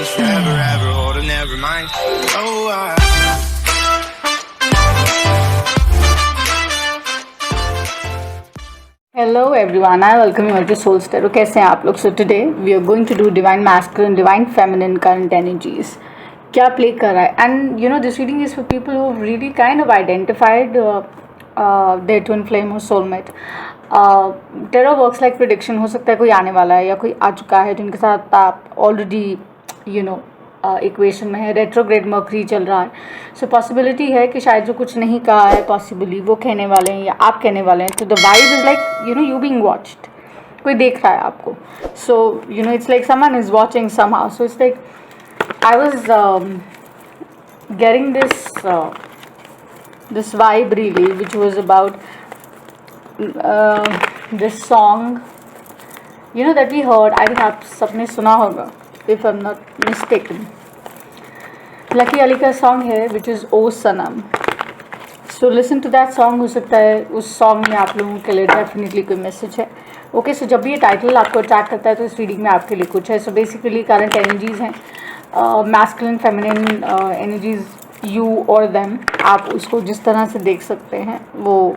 was forever, ever holding, never mind. Oh, Hello everyone, I welcome you all to Soul Tarot. कैसे हैं आप लोग? So today we are going to do divine masculine, divine feminine current energies. क्या play कर रहा है? And you know this reading is for people who really kind of identified their twin flame or soulmate. Tarot works like prediction. हो सकता है कोई आने वाला है या कोई आ चुका है जिनके साथ आप ऑलरेडी इक्वेशन में है. रेट्रोग्रेड मर्करी चल रहा है, सो पॉसिबिलिटी है कि शायद जो कुछ नहीं कहा है पॉसिबली वो कहने वाले हैं या आप कहने वाले हैं. तो the vibe is like you being watched. कोई देख रहा है आपको. So it's like someone is watching somehow. So it's like I was getting this vibe really, which was about this song that we heard. I think आप सबने सुना होगा, if I'm not mistaken. Lucky Ali का song है which is O Sanam. So listen to that song. हो सकता है उस सॉन्ग में आप लोगों के लिए डेफिनेटली कोई मैसेज है. ओके, सो जब भी ये टाइटल आपको अट्रैक्ट करता है तो इस रीडिंग में आपके लिए कुछ है. सो बेसिकली करंट एनर्जीज हैं, मैस्कुलिन फेमिनिन एनर्जीज, यू और देम. आप उसको जिस तरह से देख सकते हैं वो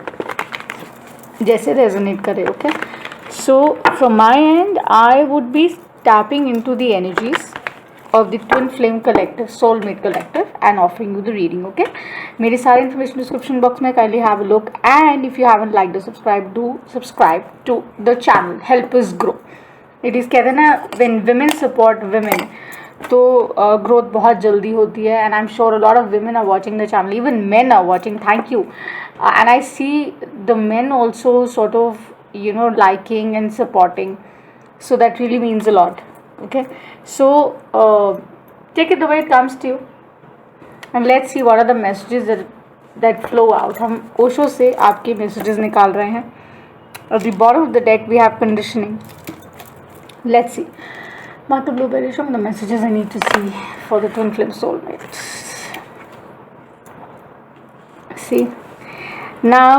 जैसे रेजोनेट करे. Okay, so from my and I would be tapping into the energies of the twin flame collective, soulmate collective, and offering you the reading. Okay, मेरी सारी information description box में. kindly have a look, and if you haven't liked or subscribed, do subscribe to the channel. Help us grow. It is कहते हैं ना, when women support women तो growth बहुत जल्दी होती है. And I am sure a lot of women are watching the channel, even men are watching. thank you. And I see the men also sort of liking and supporting. So that really means a lot. Okay, so take it the way it comes to you, and let's see what are the messages that flow out. हम ओशो से आपके messages निकाल रहे हैं. At the bottom of the deck we have conditioning. Let's see. Mark the blueberry, show me the messages I need to see for the twin flame soulmates. See, now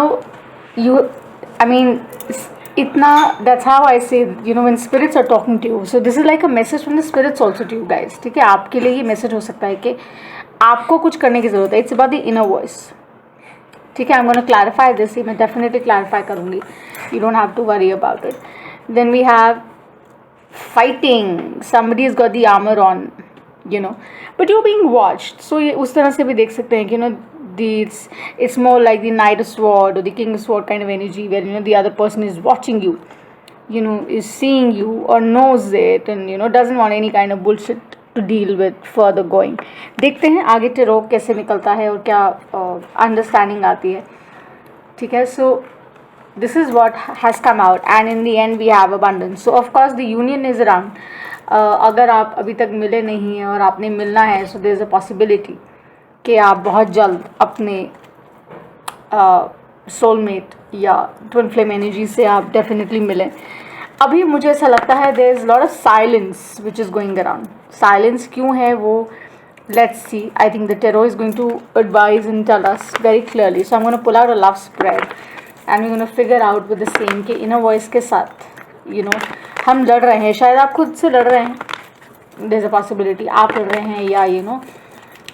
itna, that's how I say, when spirits are talking to you. So this is like a message from the spirits also to you guys. ठीक है, आपके लिए ये message हो सकता है कि आपको कुछ करने की ज़रूरत है. It's about the inner voice. ठीक है, I am gonna clarify this. मैं डेफिनेटली क्लैरिफाई करूँगी. You don't have to worry about it. Then we have fighting. Somebody is got the armour on, but you being watched. So ये उस तरह से भी देख सकते हैं कि it's more like the Knight of Sword or the King of Sword kind of energy, where the other person is watching you, is seeing you or knows it, and doesn't want any kind of bullshit to deal with further going. देखते हैं आगे tarot कैसे निकलता है और क्या understanding आती है. ठीक है, सो this is what has come out, and in the end we have abundance. So of course the union is around. अगर आप अभी तक मिले नहीं हैं और आपने मिलना है, so there is a possibility कि आप बहुत जल्द अपने सोलमेट या ट्विन फ्लेम एनर्जी से आप डेफिनेटली मिलें. अभी मुझे ऐसा लगता है there is lot of silence which is going around. Silence क्यों है वो let's see. I think the tarot is going to advise and tell us very clearly. So I am gonna pull out a love spread and we gonna figure out with the same कि inner voice के साथ हम लड़ रहे हैं. शायद आप खुद से लड़ रहे हैं. देयर इज़ अ पॉसिबिलिटी आप लड़ रहे हैं, या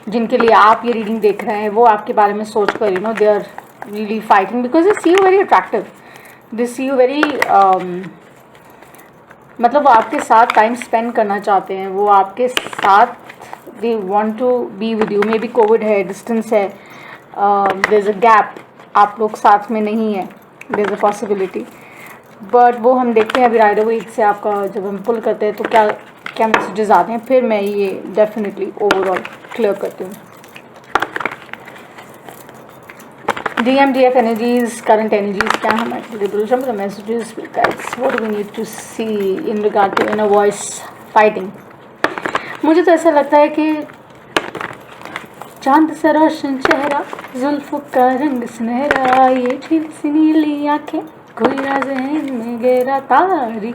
जिनके लिए आप ये रीडिंग देख रहे हैं वो आपके बारे में सोच कर they are really fighting because they see you very attractive. They see you very मतलब वो आपके साथ टाइम स्पेंड करना चाहते हैं. वो आपके साथ they want to be with you. Maybe covid है, डिस्टेंस है, देयर इज़ अ गैप, आप लोग साथ में नहीं है. There is a possibility, but वो हम देखते हैं अभी राइडर वीक से आपका जब हम पुल करते हैं तो क्या मैसेजेस आते हैं. फिर मैं ये डेफिनेटली ओवरऑल क्लियर करती हूँ. DMDF energies, current energies, क्या हम actually the messages guys, what do we need to see in regard to inner voice fighting. मुझे तो ऐसा लगता है कि चांद सा रोशन चेहरा, जुल्फ़ों का रंग सुनहरा, ये झील सी नीली आँखें, कोई राज़ है इनमें गहरा तारी.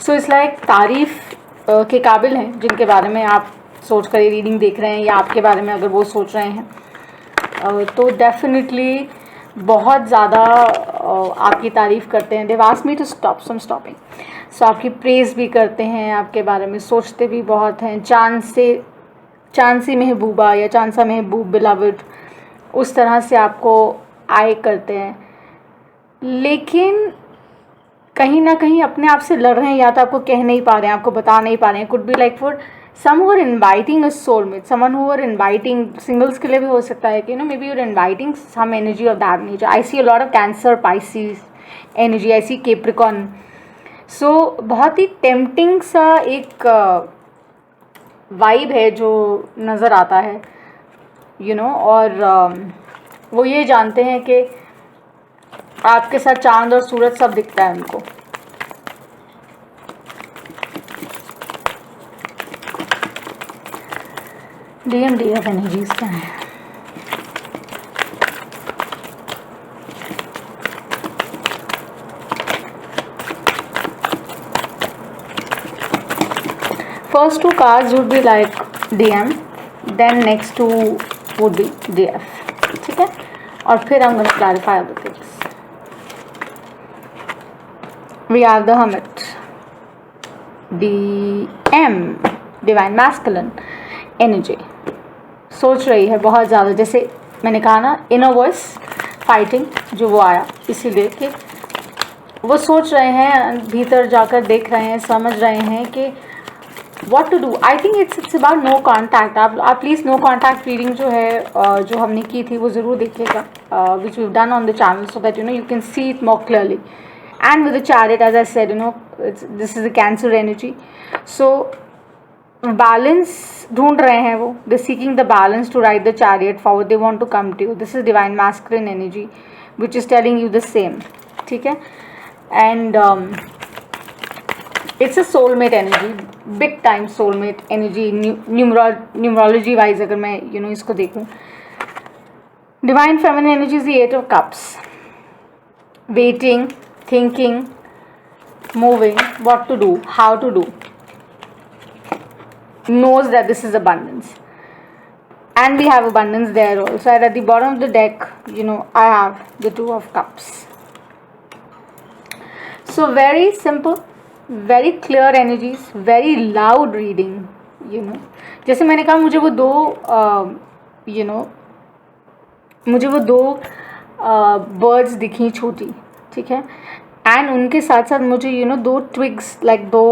सो इट्स लाइक तारीफ़ के काबिल हैं जिनके बारे में आप सोच कर ये रीडिंग देख रहे हैं, या आपके बारे में अगर वो सोच रहे हैं तो डेफिनेटली बहुत ज़्यादा आपकी तारीफ़ करते हैं. They've asked me to stop, so I'm stopping. So आपकी प्रेज़ भी करते हैं, आपके बारे में सोचते भी बहुत हैं. चांसी महबूबा या चांसा महबूब बिलावड, उस तरह से आपको आए करते हैं. लेकिन कहीं ना कहीं अपने आप से लड़ रहे हैं, या तो आपको कह नहीं पा रहे हैं, आपको बता नहीं पा रहे हैं. Could be like for some who are inviting a soulmate, someone who are inviting, singles के लिए भी हो सकता है कि maybe you're inviting some energy of that nature. I see a lot of Cancer, Pisces energy, I see Capricorn. So बहुत ही tempting सा एक vibe है जो नज़र आता है, और वो ये जानते हैं कि आपके साथ चांद और सूरज सब दिखता है उनको. DMDF एनर्जीज क्या है? First two cards would be like DM, then next two would be DF. ठीक है, और फिर I'm going to clarify other things. We have the Hermit, DM, Divine Masculine energy. सोच रही है बहुत ज़्यादा, जैसे मैंने कहा ना, इनर वॉइस फाइटिंग जो वो आया, इसीलिए कि वो सोच रहे हैं, भीतर जाकर देख रहे हैं, समझ रहे हैं कि what to do. I think it's about no contact. आप प्लीज़ नो कॉन्टैक्ट रीडिंग जो है जो हमने की थी वो ज़रूर देखिएगा, which we done on the channel, so that you can see it more clearly. And with the chariot, as I said, this is the cancer energy. So balance ढूंढ रहे हैं वो. They seeking the balance to ride the chariot forward. They want to come to you. This is divine masculine energy which is telling you the same. ठीक है, and it's a soulmate energy, big time soulmate energy. Numerology wise अगर मैं इसको देखूं, divine feminine energy is the 8 of cups. Waiting, thinking, moving, what to do, how to do. Knows that this is abundance, and we have abundance there also. And at the bottom of the deck, I have the 2 of cups. So very simple, very clear energies, very loud reading. जैसे मैंने कहा, मुझे वो दो birds दिखी छोटी, ठीक है, and उनके साथ साथ मुझे 2 twigs, like 2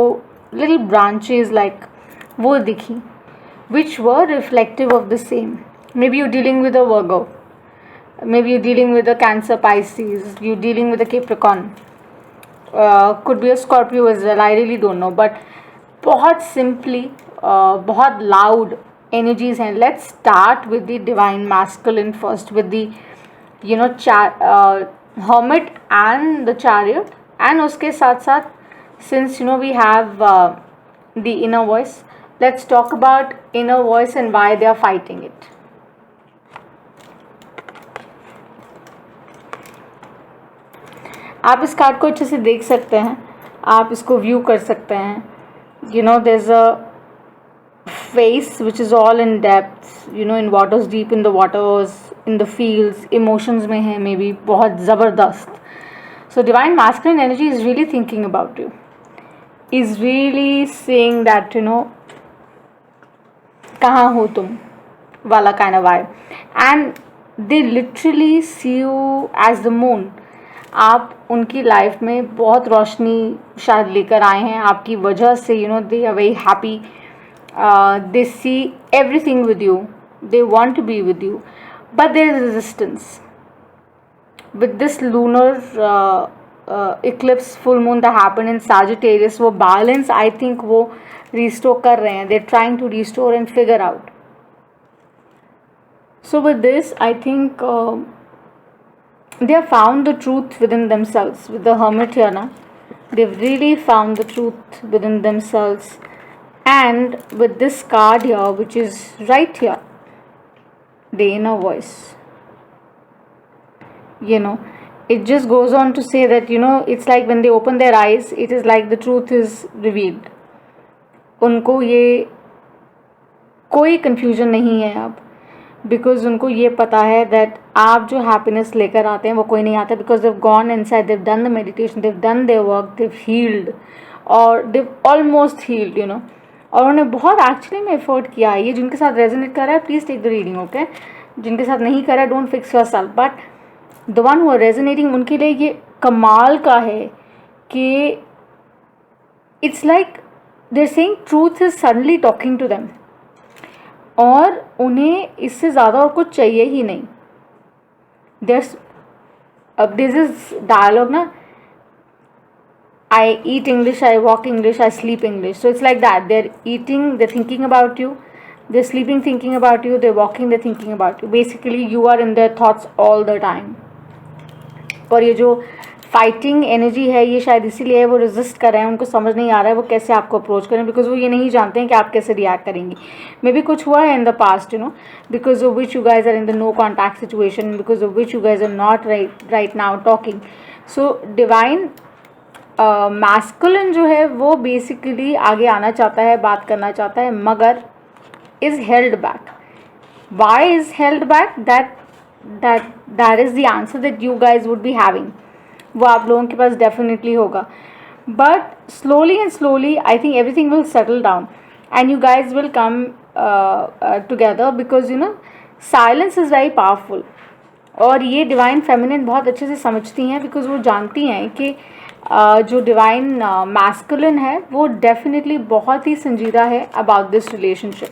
little branches, like वो दिखी, which were reflective of the same. Maybe you're dealing with a Virgo, maybe you're dealing with a Cancer, Pisces, you're dealing with a Capricorn, could be a Scorpio as well, I really don't know. But बहुत simply बहुत loud energies हैं. Let's start with the divine masculine first, with the hermit and the chariot, and उसके साथ साथ, since we have the inner voice, let's talk about inner voice and why they are fighting it. आप इस card को अच्छे से देख सकते हैं, आप इसको व्यू कर सकते हैं. there's a face which is all in depth, in waters, deep in the waters, in the fields, emotions में है, maybe बहुत ज़बरदस्त. So divine masculine energy is really thinking about you, is really saying that कहाँ हो तुम वाला kind of vibe. And they literally see you as the moon. आप उनकी लाइफ में बहुत रोशनी शायद लेकर आए हैं आपकी वजह से. they are very happy, they see everything with you, they want to be with you, but there is resistance. With this lunar eclipse, full moon that happened in Sagittarius, वो balance I think वो restore कर रहे हैं. They're trying to restore and figure out. So with this, I think they have found the truth within themselves. With the Hermit here now, they've really found the truth within themselves. And with this card here, which is right here, the inner voice, it just goes on to say that it's like when they open their eyes, it is like the truth is revealed. उनको ये कोई confusion नहीं है अब. Because उनको ये पता है दैट आप जो हैप्पीनेस लेकर आते हैं वो कोई नहीं आता, because they've gone inside, they've done the meditation, they've done their work, they've healed और they've almost healed, you know, और उन्होंने बहुत एक्चुअली में एफर्ट किया है. ये जिनके साथ रेजोनेट कर रहा है please take the reading, okay. जिनके साथ नहीं कर रहा है don't fix yourself, but the one who are resonating उनके लिए ये कमाल का है कि it's like they're saying truth is suddenly talking to them, और उन्हें इससे ज़्यादा और कुछ चाहिए ही नहीं. देयर्स अब दिस इज डायलॉग ना, I eat English, I walk English, I sleep English. So it's like that. They're eating, they're thinking about you. They're sleeping, thinking about you. They're walking, they're thinking about you. Basically, you are in their thoughts all the time. और ये जो fighting energy है ये शायद इसीलिए वो resist कर रहे हैं, उनको समझ नहीं आ रहा है वो कैसे आपको अप्रोच करें, बिकॉज वो ये नहीं जानते हैं कि आप कैसे रिएक्ट करेंगी. मे बी कुछ हुआ है in the past, you know, because of which you guys are in the no contact situation, because of which you guys are not right now talking. So divine masculine जो है वो basically आगे आना चाहता है, बात करना चाहता है, मगर is held back. Why is held back? That is the answer that you guys would be having. वो आप लोगों के पास डेफिनेटली होगा, but slowly and slowly I think everything will settle down and you guys will come together, because you know silence is very powerful. और ये divine feminine बहुत अच्छे से समझती हैं, बिकॉज वो जानती हैं कि जो डिवाइन मैस्कुलिन है वो डेफिनेटली बहुत ही संजीदा है अबाउट दिस रिलेशनशिप,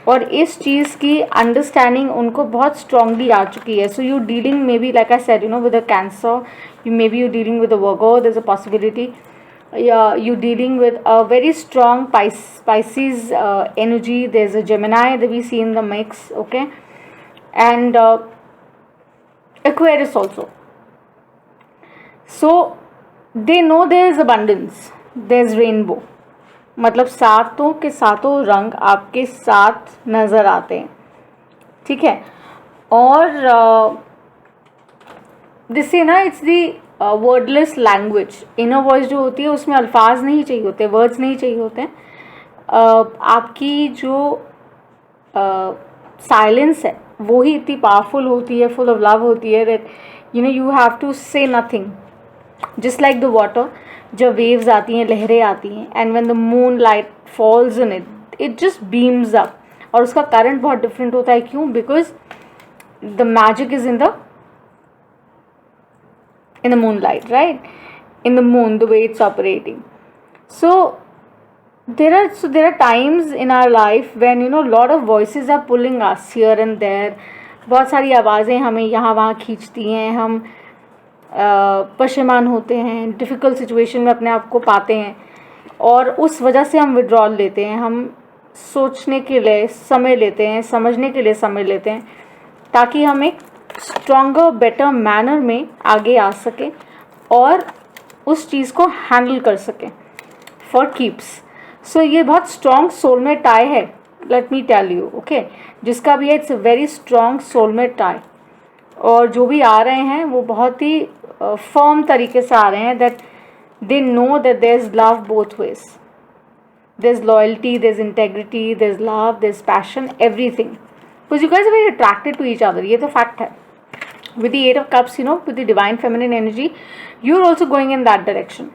और इस चीज़ की अंडरस्टैंडिंग उनको बहुत स्ट्रांगली आ चुकी है. So you dealing maybe like I said, you know, with a cancer, you maybe you dealing with a Virgo, there is a possibility, you dealing with a very strong Pisces energy. There's a Gemini that we see in the mix, okay, and Aquarius also. So they know there is abundance, there's rainbow. मतलब सातों के सातों रंग आपके साथ नज़र आते हैं, ठीक है. और जिससे ना it's the wordless language. Inner voice जो होती है उसमें अल्फाज नहीं चाहिए होते, वर्ड्स नहीं चाहिए होते हैं. आपकी जो साइलेंस है वो ही इतनी पावरफुल होती है, फुल ऑफ लव होती है, that you know you have to say nothing. Just like the water, जब वेव्स आती हैं, लहरें आती हैं, and when the moon light falls in it just beams up, और उसका करंट बहुत डिफरेंट होता है. क्यों? Because the magic is in the moonlight, right? In the moon, the way it's operating. So there are times in our life when you know lot of voices are pulling us here and there. बहुत सारी आवाज़ें हमें यहाँ वहाँ खींचती हैं, हम परेशान होते हैं, डिफ़िकल्ट सिचुएशन में अपने आप को पाते हैं, और उस वजह से हम विड्रॉल लेते हैं. हम सोचने के लिए समय लेते हैं, समझने के लिए समय लेते हैं, ताकि हम एक स्ट्रॉन्गर बेटर मैनर में आगे आ सके और उस चीज़ को हैंडल कर सकें फॉर कीप्स. सो ये बहुत स्ट्रॉन्ग सोलमेट टाई है, let me tell you, okay, जिसका भी है it's a very strong soulmate tie. और जो भी आ रहे हैं वो बहुत ही फर्म तरीके से आ रहे हैं, that they know that there is love both ways, there is loyalty, there is integrity, there is love, there is passion, everything. Because you guys are very attracted to each other. ये तो fact है. With the 8 of Cups, you know, with the divine feminine energy, you're also going in that direction.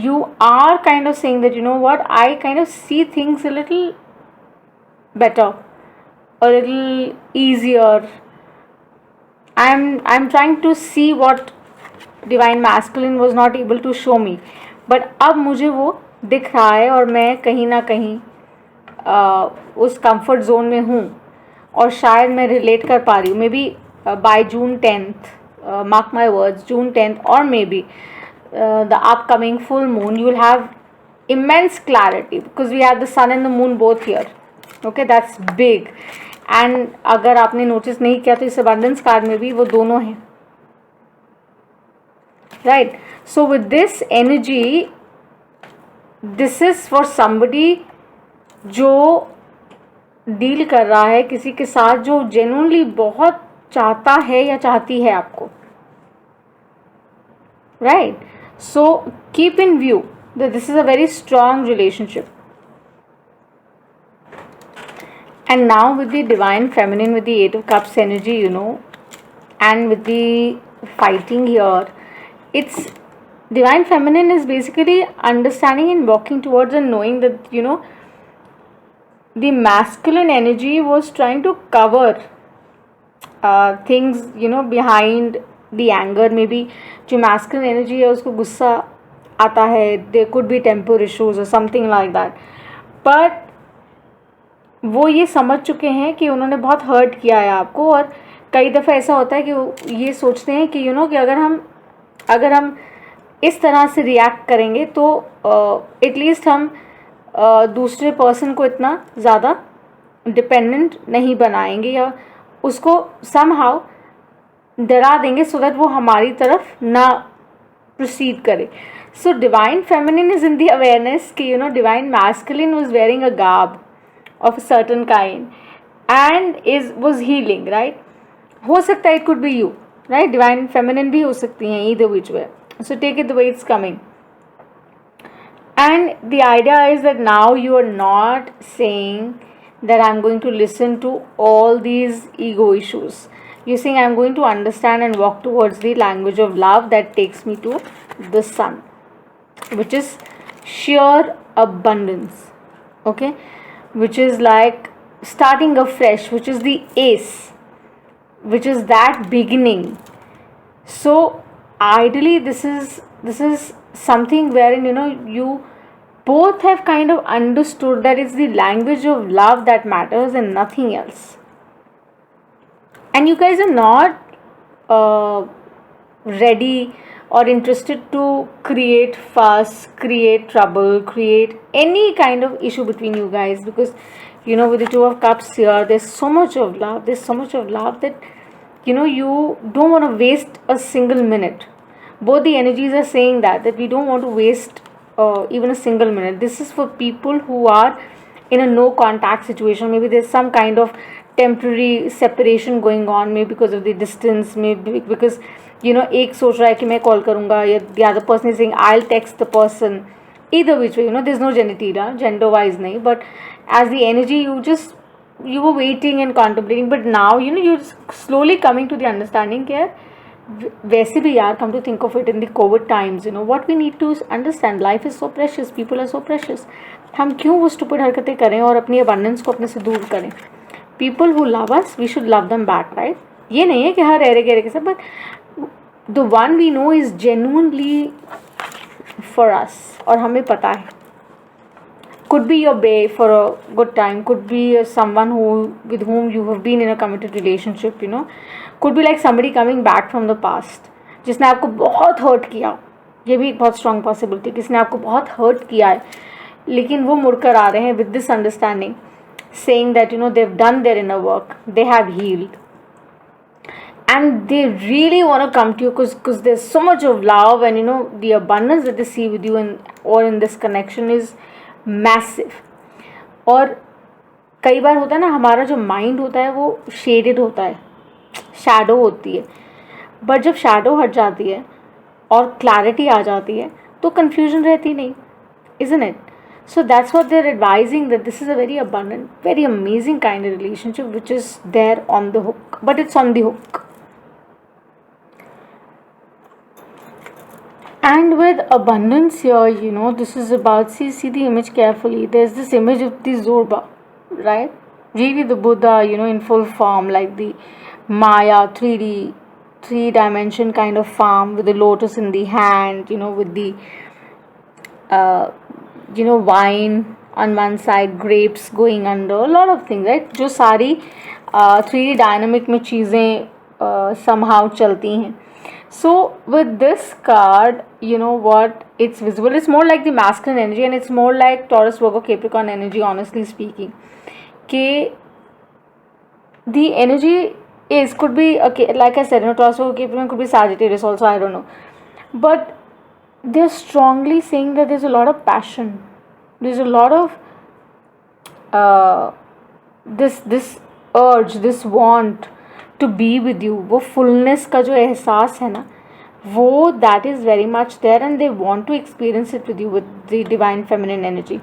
You are kind of saying that, you know what, I kind of see things a little better, a little easier. I'm trying to see what divine masculine was not able to show me, but अब मुझे वो दिख रहा है, और मैं कहीं ना कहीं उस comfort zone में हूँ, और शायद मैं relate कर पा रही हूँ. May be by June 10th, mark my words, June 10th, or maybe the upcoming full moon, you will have immense clarity, because we have the sun and the moon both here, okay, that's big. And अगर आपने notice नहीं किया तो इस abundance card में भी वो दोनों हैं, right? So with this energy, this is for somebody जो डील कर रहा है किसी के साथ जो genuinely बहुत चाहता है या चाहती है आपको, right? So keep in view that this is a very strong relationship. And now with the divine feminine, with the Eight of Cups energy, you know, and with the fighting here, it's divine feminine is basically understanding and walking towards and knowing that, you know, the masculine energy was trying to cover things, you know, behind the anger. Maybe जो masculine energy है उसको गुस्सा आता है, there could be temper issues or something like that, but वो ये समझ चुके हैं कि उन्होंने बहुत हर्ट किया है आपको. और कई दफ़ा ऐसा होता है कि वो ये सोचते हैं कि यू नो कि अगर हम इस तरह से रिएक्ट करेंगे तो एटलीस्ट हम दूसरे पर्सन को इतना ज़्यादा डिपेंडेंट नहीं बनाएंगे या उसको समहाउ डरा देंगे सो दैट वो हमारी तरफ ना प्रोसीड करे. So divine feminine is in the awareness कि you know divine masculine was wearing a garb of a certain kind and was healing, right? हो सकता है it could be you, right? Divine feminine भी हो सकती हैं, either which way. So take it the way it's coming. And the idea is that now you are not saying that I'm going to listen to all these ego issues. You're saying I'm going to understand and walk towards the language of love that takes me to the sun, which is sheer abundance, okay? Which is like starting afresh, which is the ace, which is that beginning. So ideally this is something wherein you know you both have kind of understood that it's the language of love that matters and nothing else. And you guys are not ready or interested to create fuss, create trouble, create any kind of issue between you guys, because you know with the Two of Cups here there's so much of love, that you know you don't want to waste a single minute. Both the energies are saying that we don't want to waste even a single minute. This is for people who are in a no contact situation. Maybe there's some kind of temporary separation going on, maybe because of the distance, maybe because you know एक सोच रहा है कि मैं call करूँगा या the other person is saying I'll text the person. Either which way, you know, there's no gender wise नहीं, but as the energy you were waiting and contemplating, but now you know you're slowly coming to the understanding कि यार वैसे भी यार, come to think of it, in the COVID times, you know, what we need to understand, life is so precious, people are so precious. हम क्यों वो stupid हरकतें करें और अपनी abundance को अपने से दूर करें. People who love us, we should love them back, right? ये नहीं है कि हर एरे गेरे के साथ, but the one we know is genuinely for us और हमें पता है. Could be your bae for a good time, could be someone with whom you have been in a committed relationship, you know, could be like somebody coming back from the past जिसने आपको बहुत hurt किया. ये भी एक बहुत strong possibility, किसने आपको बहुत hurt किया है लेकिन वो मुड़कर आ रहे हैं with this understanding, saying that you know they've done their inner work, they have healed, and they really want to come to you because there's so much of love, and you know the abundance that they see with you or in this connection is massive. और कई बार होता है ना, हमारा जो mind होता है वो शेडेड होता है, शैडो होती है, बट जब शैडो हट जाती है और क्लैरिटी आ जाती है तो कन्फ्यूजन रहती नहीं, isn't it? So that's what they're advising, that this is a very abundant, very amazing kind of relationship which is there on the hook, but it's on the hook. And with abundance here, you know, this is about, see the image carefully. There's this image of the Zorba, right? Really the Buddha, you know, in full form, like the Maya 3D, 3-dimension kind of form with the lotus in the hand, you know, with the, you know, wine on one side, grapes going under, a lot of things, right? जो सारी 3D dynamic में चीज़ें somehow चलती हैं. So with this card, you know what, it's visible, it's more like the masculine energy, and it's more like Taurus, Virgo, Capricorn energy, honestly speaking. Okay, the energy is, could be, okay, like I said, you know, Taurus, Virgo, Capricorn, could be Sagittarius also, I don't know. But they're strongly saying that there's a lot of passion, there's a lot of this urge, this want to be with you. वो fullness का जो एहसास है ना, वो that is very much there, and they want to experience it with you with the divine feminine energy.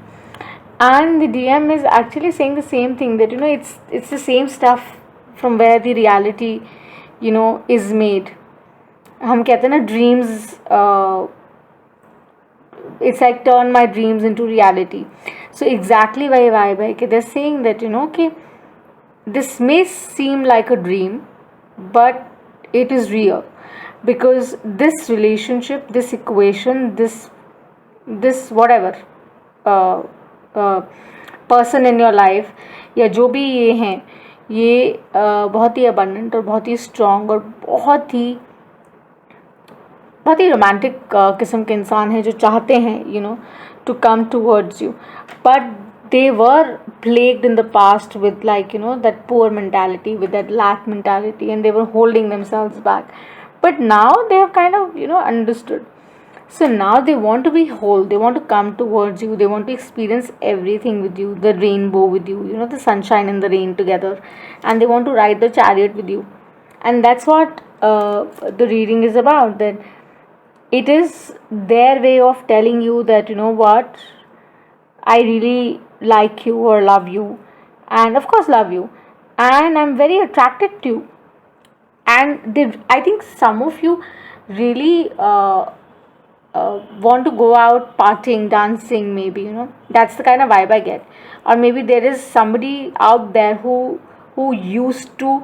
and the DM is actually saying the same thing, that it's the same stuff from where the reality is made. हम कहते हैं ना dreams, it's like turn my dreams into reality. So exactly why they're saying that okay, this may seem like a dream, but it is real, because this relationship, this equation, this whatever uh, uh, person in your life, या जो भी ये हैं, ये बहुत ही abundant और बहुत ही strong और बहुत ही रोमांटिक किस्म के इंसान हैं, जो चाहते हैं to come towards you, but they were plagued in the past with that poor mentality, with that lack mentality, and they were holding themselves back. But now they have kind of understood. So now they want to be whole, they want to come towards you, they want to experience everything with you, the rainbow with you, the sunshine and the rain together, and they want to ride the chariot with you. And that's what the reading is about, that it is their way of telling you that what, I really like you or love you, and of course love you, and I'm very attracted to you. And I think some of you really want to go out partying, dancing, maybe that's the kind of vibe I get. Or maybe there is somebody out there who used to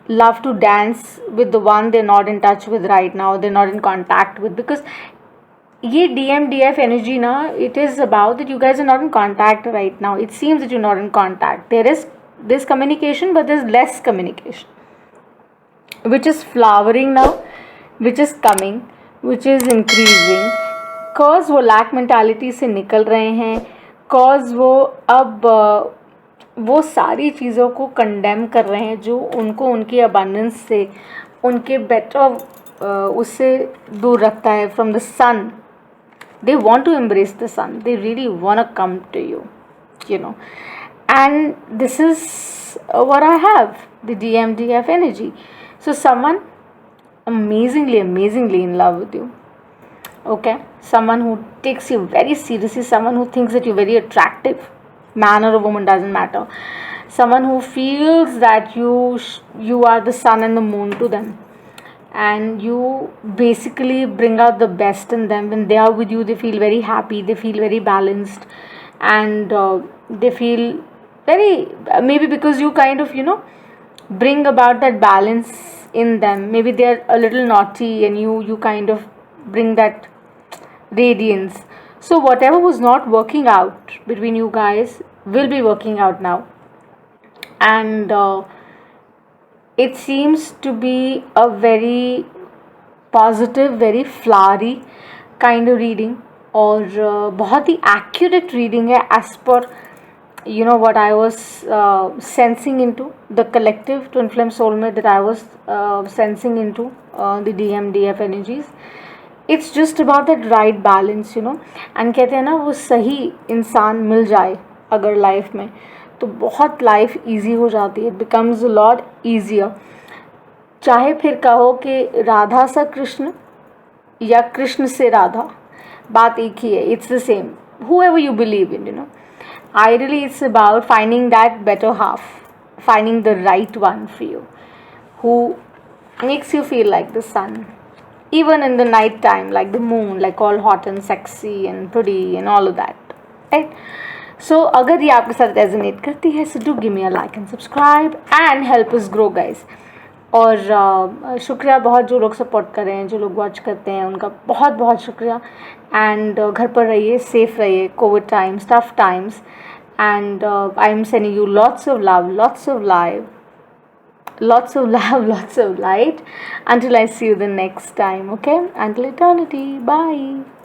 love to dance with the one they're not in touch with right now, they're not in contact with, because ये DMDF energy na, it is about that you guys are not in contact right now. It seems that you're not in contact. There is this communication, but there's less communication, which is flowering now, which is coming, which is increasing, cause वो lack mentality से निकल रहे हैं, cause वो अब वो सारी चीज़ों को कंडेम कर रहे हैं जो उनको उनकी अबंडेंस से, उनके बेटर उससे दूर रखता है, from the sun. They want to embrace the sun, they really want to come to you, and this is what I have, the DMDF energy. So someone amazingly in love with you, okay, someone who takes you very seriously, someone who thinks that you're very attractive, man or a woman, doesn't matter, someone who feels that you are the sun and the moon to them, and you basically bring out the best in them. When they are with you, they feel very happy, they feel very balanced, and they feel very, maybe because you kind of bring about that balance in them. Maybe they are a little naughty, and you kind of bring that radiance. So whatever was not working out between you guys will be working out now, and it seems to be a very positive, very flowery kind of reading, और बहुत ही accurate reading है as per what I was sensing into the collective twin flame soulmate, that I was sensing into the DMDF energies. It's just about that right balance, and कहते हैं ना, वो सही इंसान मिल जाए अगर लाइफ में, तो बहुत लाइफ ईजी हो जाती है, it becomes a lot easier. चाहे फिर कहो कि राधा सा कृष्ण या कृष्ण से राधा, बात एक ही है, it's the same, whoever you believe in. Ideally it's about finding that better half, finding the right one for you, who makes you feel like the sun, even in the night time, like the moon, like all hot and sexy and pretty and all of that, right? So अगर ये आपके साथ resonate करती है, so do give me a like and subscribe and help us grow guys. और शुक्रिया बहुत जो लोग सपोर्ट कर रहे हैं, जो लोग वॉच करते हैं, उनका बहुत बहुत शुक्रिया. एंड घर पर रहिए, सेफ रहिए, Covid times, tough times, and I am sending you lots of love, lots of live, lots of love, lots of light, until I see you the next time. Okay, until eternity. Bye.